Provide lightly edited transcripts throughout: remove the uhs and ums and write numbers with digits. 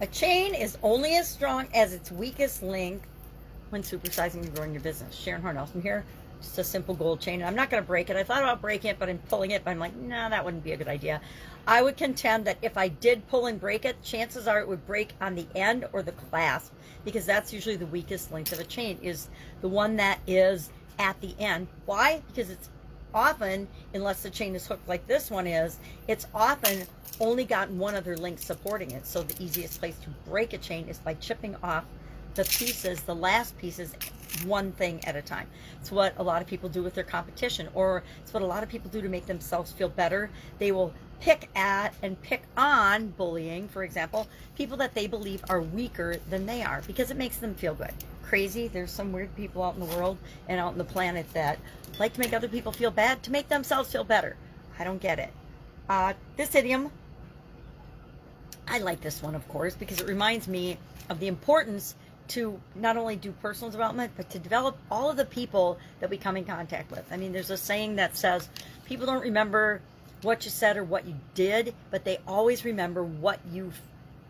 A chain is only as strong as its weakest link when supersizing and growing your business. Sharon Horne-Ellstrom here. Just a simple gold chain. And I'm not going to break it. I thought about breaking it, but I'm pulling it. But I'm like, nah, that wouldn't be a good idea. I would contend that if I did pull and break it, chances are it would break on the end or the clasp, because that's usually the weakest length of a chain, is the one that is at the end. Why? Because it's often, unless the chain is hooked like this one is, it's often only got one other link supporting it. So the easiest place to break a chain is by chipping off the pieces, the last pieces, one thing at a time. It's what a lot of people do with their competition, or it's what a lot of people do to make themselves feel better. They will pick at and pick on, bullying, for example, people that they believe are weaker than they are, because it makes them feel good. Crazy. There's some weird people out in the world and out in the planet that like to make other people feel bad to make themselves feel better. I don't get it. This idiom, I like this one, of course, because it reminds me of the importance to not only do personal development, but to develop all of the people that we come in contact with. I mean, there's a saying that says people don't remember what you said or what you did, but they always remember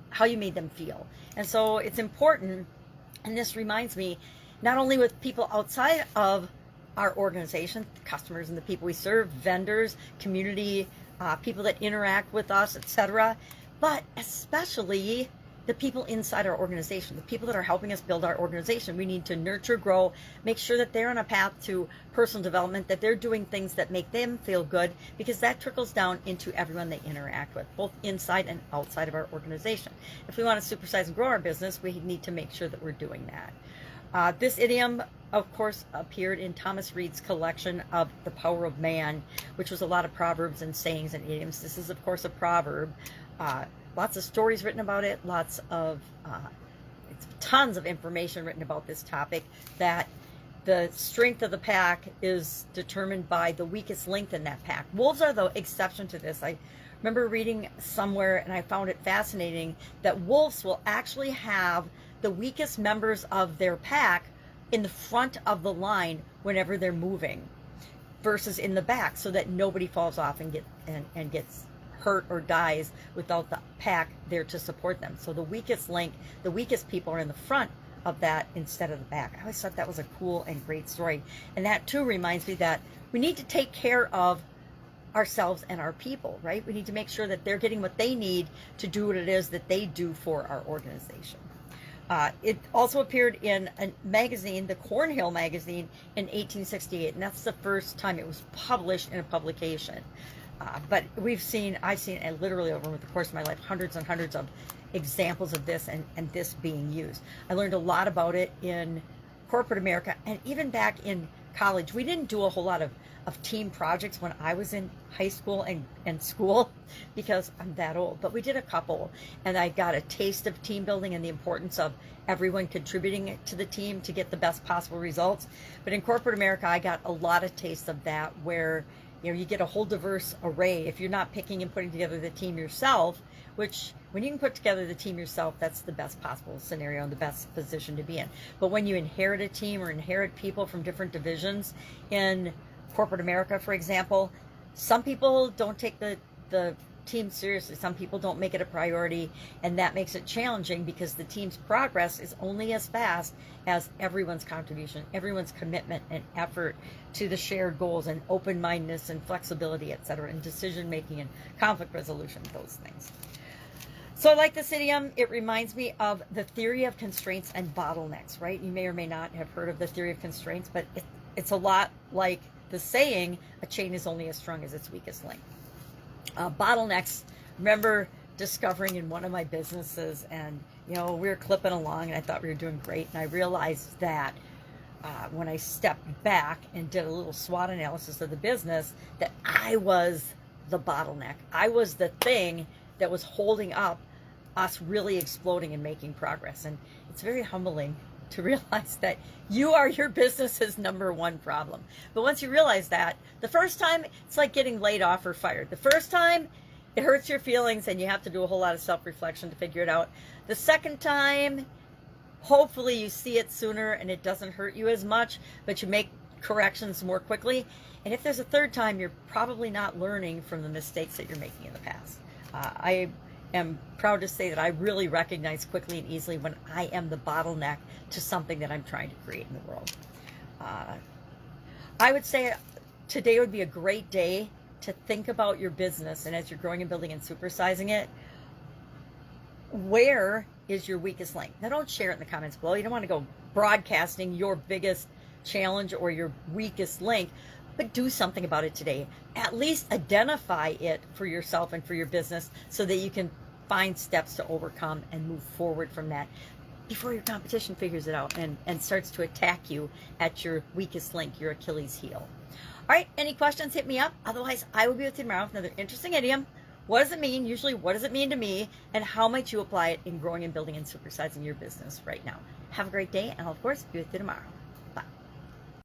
how you made them feel. And so it's important, and this reminds me, not only with people outside of our organization, the customers and the people we serve, vendors, community, people that interact with us, etc., but especially the people inside our organization, the people that are helping us build our organization. We need to nurture, grow, make sure that they're on a path to personal development, that they're doing things that make them feel good, because that trickles down into everyone they interact with, both inside and outside of our organization. If we want to supersize and grow our business, we need to make sure that we're doing that. This idiom, of course, appeared in Thomas Reed's collection of The Power of Man, which was a lot of proverbs and sayings and idioms. This is, of course, a proverb. Lots of stories written about it, tons of information written about this topic, that the strength of the pack is determined by the weakest link in that pack. Wolves are the exception to this. I remember reading somewhere, and I found it fascinating, that wolves will actually have the weakest members of their pack in the front of the line whenever they're moving, versus in the back, so that nobody falls off and gets hurt or dies without the pack there to support them. So the weakest link, the weakest people are in the front of that instead of the back. I always thought that was a cool and great story. And that too reminds me that we need to take care of ourselves and our people, right? We need to make sure that they're getting what they need to do what it is that they do for our organization. It also appeared in a magazine, the Cornhill magazine, in 1868, and that's the first time it was published in a publication. But I've seen literally over the course of my life, hundreds and hundreds of examples of this and this being used. I learned a lot about it in corporate America, and even back in college. We didn't do a whole lot of team projects when I was in high school and school, because I'm that old, but we did a couple, and I got a taste of team building and the importance of everyone contributing to the team to get the best possible results. But in corporate America, I got a lot of taste of that, where you get a whole diverse array. If you're not picking and putting together the team yourself, which when you can put together the team yourself, that's the best possible scenario and the best position to be in. But when you inherit a team or inherit people from different divisions in corporate America, for example, some people don't take the team seriously. Some people don't make it a priority, and that makes it challenging, because the team's progress is only as fast as everyone's contribution, everyone's commitment and effort to the shared goals, and open-mindedness and flexibility, etc., and decision-making and conflict resolution, those things. So I like this idiom. It reminds me of the theory of constraints and bottlenecks, right? You may or may not have heard of the theory of constraints, but it's a lot like the saying, a chain is only as strong as its weakest link. Bottlenecks, remember discovering in one of my businesses, and we were clipping along and I thought we were doing great, and I realized that when I stepped back and did a little SWOT analysis of the business, that I was the bottleneck. I was the thing that was holding up us really exploding and making progress. And it's very humbling to realize that you are your business's number one problem. But once you realize that, the first time, it's like getting laid off or fired. The first time, it hurts your feelings and you have to do a whole lot of self-reflection to figure it out. The second time, hopefully you see it sooner and it doesn't hurt you as much, but you make corrections more quickly. And if there's a third time, you're probably not learning from the mistakes that you're making in the past. am proud to say that I really recognize quickly and easily when I am the bottleneck to something that I'm trying to create in the world. I would say today would be a great day to think about your business, and as you're growing and building and supersizing it, where is your weakest link? Now, don't share it in the comments below. You don't want to go broadcasting your biggest challenge or your weakest link, but do something about it today. At least identify it for yourself and for your business so that you can find steps to overcome and move forward from that before your competition figures it out and starts to attack you at your weakest link, your Achilles heel. All right, any questions, hit me up. Otherwise, I will be with you tomorrow with another interesting idiom. What does it mean? Usually, what does it mean to me? And how might you apply it in growing and building and supersizing your business right now? Have a great day, and I'll, of course, be with you tomorrow.